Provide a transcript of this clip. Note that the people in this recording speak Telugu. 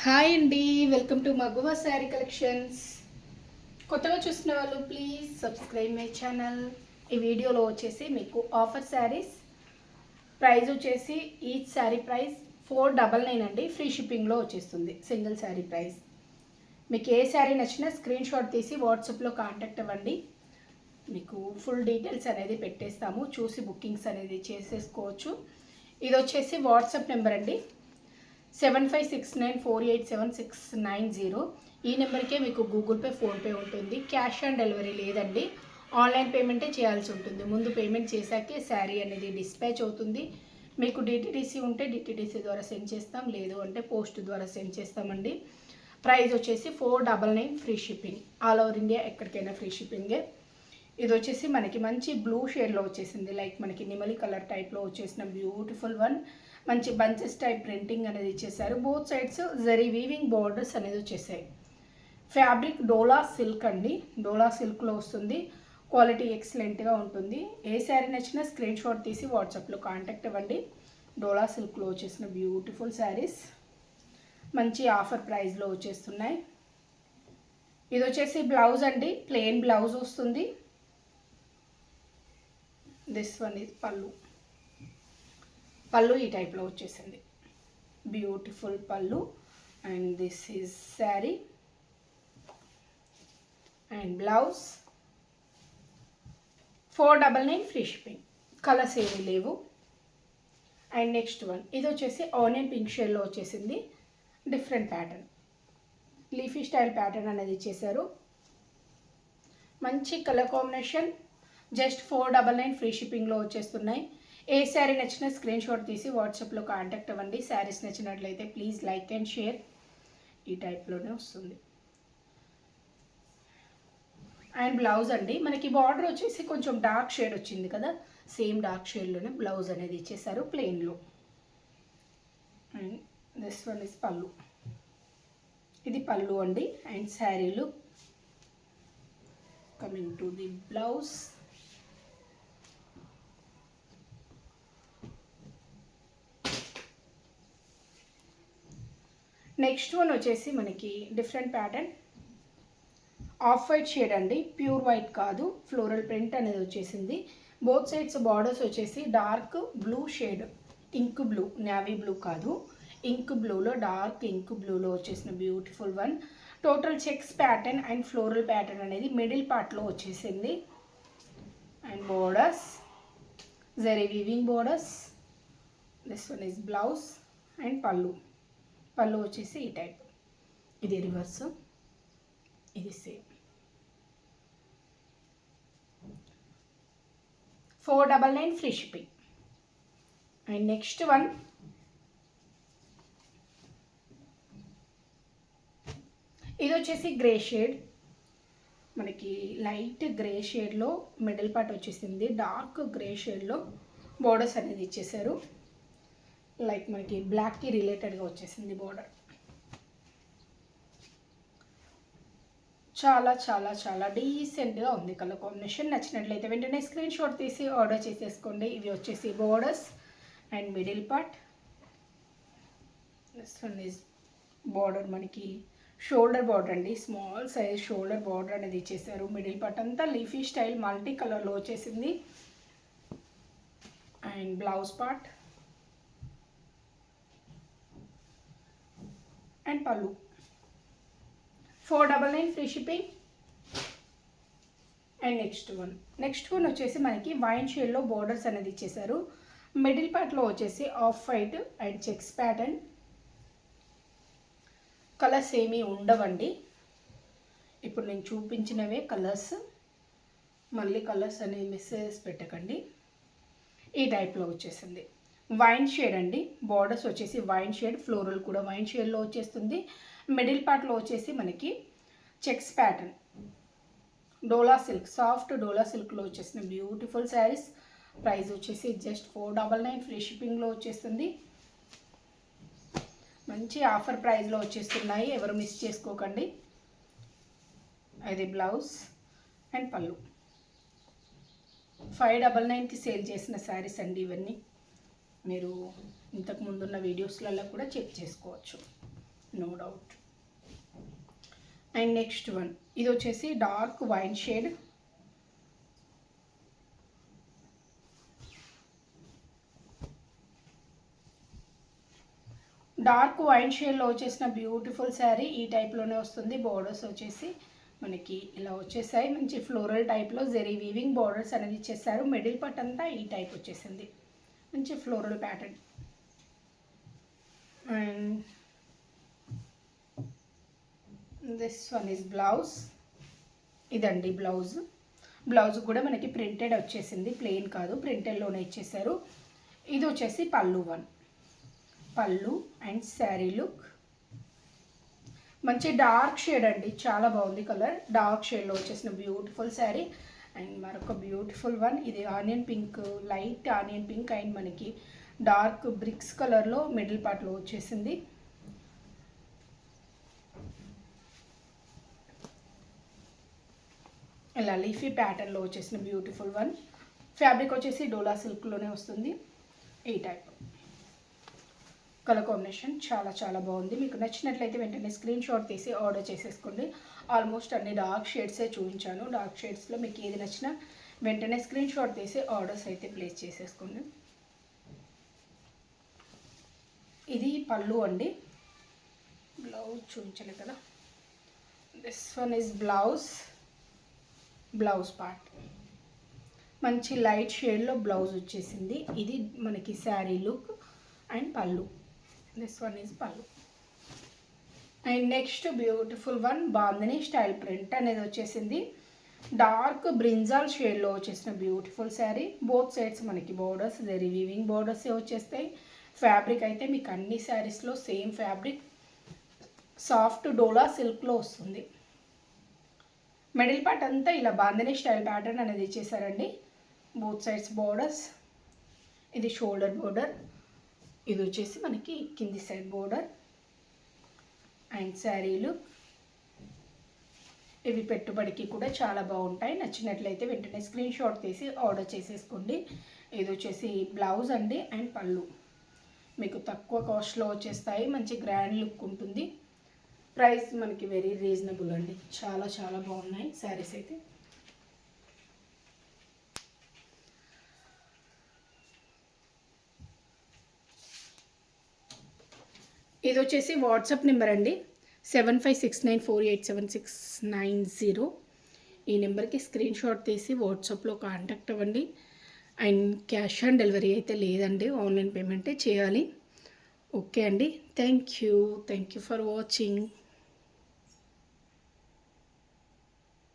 హాయ్ అండి, వెల్కమ్ టు మగువా శారీ కలెక్షన్స్. కొత్తగా చూసిన వాళ్ళు ప్లీజ్ సబ్స్క్రైబ్ మై ఛానల్. ఈ వీడియోలో వచ్చేసి మీకు ఆఫర్ శారీస్ ప్రైస్ వచ్చేసి ఈచ్ శారీ ప్రైస్ 499 అండి. ఫ్రీ షిప్పింగ్లో వచ్చేస్తుంది సింగిల్ శారీ ప్రైస్. మీకు ఏ శారీ నచ్చినా స్క్రీన్ షాట్ తీసి వాట్సాప్లో కాంటాక్ట్ అవ్వండి. మీకు ఫుల్ డీటెయిల్స్ అనేది పెట్టేస్తాము, చూసి బుకింగ్స్ అనేది చేసేసుకోవచ్చు. ఇది వచ్చేసి వాట్సాప్ నెంబర్ అండి, 7569487690. ఈ నెంబర్కే మీకు గూగుల్ పే, ఫోన్పే ఉంటుంది. క్యాష్ ఆన్ డెలివరీ లేదండి, ఆన్లైన్ పేమెంటే చేయాల్సి ఉంటుంది. ముందు పేమెంట్ చేశాకే శారీ అనేది డిస్పాచ్ అవుతుంది. మీకు డిటిడిసి ఉంటే డిటిడిసి ద్వారా సెండ్ చేస్తాం, లేదు అంటే పోస్ట్ ద్వారా సెండ్ చేస్తామండి. ప్రైస్ వచ్చేసి 499 free shipping. All over India ఎక్కడికైనా ఫ్రీ షిప్పింగే. ఇది వచ్చేసి మనకి మంచి బ్లూ షేడ్లో వచ్చేసింది, లైక్ మనకి నిమలి కలర్ టైప్లో వచ్చేసిన బ్యూటిఫుల్ వన్. మంచి బంచెస్ టైప్ ప్రింటింగ్ అనేది ఇచ్చేసారు. Both sides zari weaving borders అనేది వచ్చేసాయి. ఫ్యాబ్రిక్ డోలా సిల్క్ అండి, డోలా సిల్క్లో వస్తుంది. క్వాలిటీ ఎక్సలెంట్గా ఉంటుంది. ఏ శారీ నచ్చినా స్క్రీన్ షాట్ తీసి వాట్సాప్లో కాంటాక్ట్ అవ్వండి. డోలా సిల్క్లో వచ్చేసిన బ్యూటిఫుల్ శారీస్ మంచి ఆఫర్ ప్రైస్లో వచ్చేస్తున్నాయి. ఇది వచ్చేసి బ్లౌజ్ అండి, ప్లెయిన్ బ్లౌజ్ వస్తుంది. దిస్ వన్ ఈజ్ పళ్ళు. పళ్ళు ఈ టైప్లో వచ్చేసింది, బ్యూటిఫుల్ పళ్ళు. And this is sari and blouse. 499 free shipping. Colours ఏమీ లేవు. అండ్ నెక్స్ట్ వన్ ఇది వచ్చేసి ఆనియన్ పింక్ షేడ్లో వచ్చేసింది. Different pattern, leafy style pattern అనేది ఇచ్చేసారు. మంచి కలర్ కాంబినేషన్. జస్ట్ 499 ఫ్రీ షిప్పింగ్లో వచ్చేస్తున్నాయి. ఏ శారీ నచ్చినా స్క్రీన్ షాట్ తీసి వాట్సాప్లో కాంటాక్ట్ అవ్వండి. శారీస్ నచ్చినట్లయితే ప్లీజ్ లైక్ అండ్ షేర్. ఈ టైప్లోనే వస్తుంది. అండ్ బ్లౌజ్ అండి, మనకి బార్డర్ వచ్చేసి కొంచెం డార్క్ షేడ్ వచ్చింది కదా, సేమ్ డార్క్ షేడ్లోనే బ్లౌజ్ అనేది ఇచ్చేసారు ప్లెయిన్లో. And this one is pallu. ఇది పళ్ళు అండి. అండ్ శారీలు coming to the blouse. Next one వచ్చేసి మనకి different pattern, off white shade అండి, ప్యూర్ వైట్ కాదు, ఫ్లోరల్ ప్రింట్ అనేది వచ్చేసింది. బోత్ సైడ్స్ బార్డర్స్ వచ్చేసి dark blue shade, ink blue, navy blue కాదు, ఇంక్ బ్లూలో, డార్క్ ఇంక్ బ్లూలో వచ్చేసిన beautiful one. Total checks pattern and floral pattern అనేది మిడిల్ పార్ట్లో వచ్చేసింది. And borders zari weaving borders. This one is blouse and పళ్ళు. పళ్ళు వచ్చేసి ఈ టైప్, ఇది రివర్స్, ఇది same. 499 free shipping. And next one ఇది వచ్చేసి గ్రే షేడ్, మనకి లైట్ గ్రే షేడ్లో మిడిల్ పార్ట్ వచ్చేసింది. డార్క్ గ్రే షేడ్లో బోర్డర్స్ అనేది ఇచ్చేసారు, లైక్ మనకి బ్లాక్కి రిలేటెడ్గా వచ్చేసింది బోర్డర్. చాలా చాలా చాలా డీసెంట్గా ఉంది కలర్ కాంబినేషన్. నచ్చినట్లయితే వెంటనే స్క్రీన్ షాట్ తీసి ఆర్డర్ చేసేసుకోండి. ఇవి వచ్చేసి borders and middle part. This one is border, మనకి షోల్డర్ బార్డర్ అండి, స్మాల్ సైజ్ షోల్డర్ బార్డర్ అనేది ఇచ్చేసారు. మిడిల్ పార్ట్ అంతా లీఫీ స్టైల్ మల్టీ కలర్లో వచ్చేసింది. అండ్ బ్లౌజ్ పార్ట్ అండ్ పళ్ళు. 499 free shipping. And next one వచ్చేసి మనకి వైన్ షేడ్లో బోర్డర్స్ అనేది ఇచ్చేసారు. మిడిల్ పార్ట్లో వచ్చేసి off white and checks pattern. Colours ఏమీ ఉండవండి, ఇప్పుడు నేను చూపించినవే కలర్స్, మళ్ళీ కలర్స్ అనేవి మెసేజ్ పెట్టకండి. ఈ టైప్లో వచ్చేసింది. వైన్ షేడ్ అండి, బార్డర్స్ వచ్చేసి వైన్ షేడ్, ఫ్లోరల్ కూడా వైన్ షేడ్లో వచ్చేస్తుంది. మిడిల్ పార్ట్లో వచ్చేసి మనకి చెక్స్ ప్యాటర్న్, డోలా సిల్క్, సాఫ్ట్ డోలా సిల్క్లో వచ్చేసిన బ్యూటిఫుల్ శారీస్. ప్రైస్ వచ్చేసి జస్ట్ 499 ఫ్రీ షిప్పింగ్లో వచ్చేస్తుంది. మంచి ఆఫర్ ప్రైస్లో వచ్చేస్తున్నాయి, ఎవరు మిస్ చేసుకోకండి. అది బ్లౌజ్ అండ్ పళ్ళు. 599కి సేల్ చేసిన శారీస్ అండి ఇవన్నీ. మీరు ఇంతకు ముందున్న వీడియోస్లలో కూడా చెక్ చేసుకోవచ్చు. No doubt. And next one, ఇది వచ్చేసి dark wine shade. Dark wine షేడ్లో వచ్చేసిన బ్యూటిఫుల్ శారీ. ఈ టైప్లోనే వస్తుంది. బోర్డర్స్ వచ్చేసి మనకి ఇలా వచ్చేసాయి. మంచి ఫ్లోరల్ టైప్లో జెరీ వీవింగ్ బోర్డర్స్ అనేది ఇచ్చేసారు. మిడిల్ పార్ట్ అంతా ఈ టైప్ వచ్చేసింది. మంచి floral pattern. And this one is blouse. ఇదండి బ్లౌజ్. బ్లౌజ్ కూడా మనకి ప్రింటెడ్ వచ్చేసింది, ప్లెయిన్ కాదు, ప్రింటెడ్లోనే ఇచ్చేసారు. ఇది వచ్చేసి పళ్ళు వన్. పళ్ళు అండ్ శారీ లుక్. మంచి డార్క్ షేడ్ అండి, చాలా బాగుంది కలర్. డార్క్ షేడ్లో వచ్చేసిన బ్యూటిఫుల్ శారీ. అండ్ మరొక బ్యూటిఫుల్ వన్, ఇది onion pink, light onion pink and మనకి డార్క్ బ్రిక్స్ కలర్లో మిడిల్ పార్ట్లో వచ్చేసింది. ఇలా లీఫీ ప్యాటర్న్లో వచ్చేసిన బ్యూటిఫుల్ వన్. ఫ్యాబ్రిక్ వచ్చేసి డోలా సిల్క్లోనే వస్తుంది. ఈ టైప్ కలర్ కాంబినేషన్ చాలా చాలా బాగుంది. మీకు నచ్చినట్లయితే వెంటనే స్క్రీన్ షాట్ తీసి ఆర్డర్ చేసేసుకోండి. ఆల్మోస్ట్ అన్ని డార్క్ షేడ్సే చూపించాను. డార్క్ షేడ్స్లో మీకు ఏది నచ్చినా వెంటనే స్క్రీన్ షాట్ తీసి ఆర్డర్స్ అయితే ప్లేస్ చేసేసుకోండి. ఇది పళ్ళు అండి. బ్లౌజ్ చూపించలేదు కదా. This one is blouse. Blouse part మంచి లైట్ షేడ్లో బ్లౌజ్ వచ్చేసింది. ఇది మనకి శారీ లుక్ అండ్ పళ్ళు. దిస్ వన్ ఈజ్ పళ్ళు. And next beautiful one, bandhani style print అనేది వచ్చేసింది. డార్క్ బ్రింజాల్ షేడ్లో వచ్చేసిన బ్యూటిఫుల్ శారీ. బోత్ సైడ్స్ మనకి బోర్డర్స్, జెరీ వీవింగ్ బోర్డర్స్ వచ్చేస్తాయి. ఫ్యాబ్రిక్ అయితే మీకు అన్ని శారీస్లో సేమ్ ఫ్యాబ్రిక్, సాఫ్ట్ డోలా సిల్క్లో వస్తుంది. మిడిల్ పార్ట్ అంతా ఇలా బాందిని స్టైల్ ప్యాటర్న్ అనేది ఇచ్చేసారండి. Both sides borders. ఇది షోల్డర్ బోర్డర్. ఇది వచ్చేసి మనకి కింది side border and sari look. ఇవి పెట్టుబడికి కూడా చాలా బాగుంటాయి. నచ్చినట్లయితే వెంటనే స్క్రీన్ షాట్ తీసి ఆర్డర్ చేసేసుకోండి. ఇది వచ్చేసి బ్లౌజ్ అండి అండ్ పళ్ళు. మీకు తక్కువ కాస్ట్లో వచ్చేస్తాయి. మంచి గ్రాండ్ లుక్ ఉంటుంది. ప్రైస్ మనకి వెరీ రీజనబుల్ అండి. చాలా చాలా బాగున్నాయి శారీస్ అయితే. ఇది వచ్చేసి వాట్సాప్ నెంబర్ అండి, 7569487690. ఈ నెంబర్కి స్క్రీన్ షాట్ తీసి వాట్సాప్లో కాంటాక్ట్ అవ్వండి. అండ్ క్యాష్ ఆన్ డెలివరీ అయితే లేదండి, ఆన్లైన్ పేమెంటే చేయాలి. ఓకే అండి, థ్యాంక్ యూ ఫర్ వాచింగ్.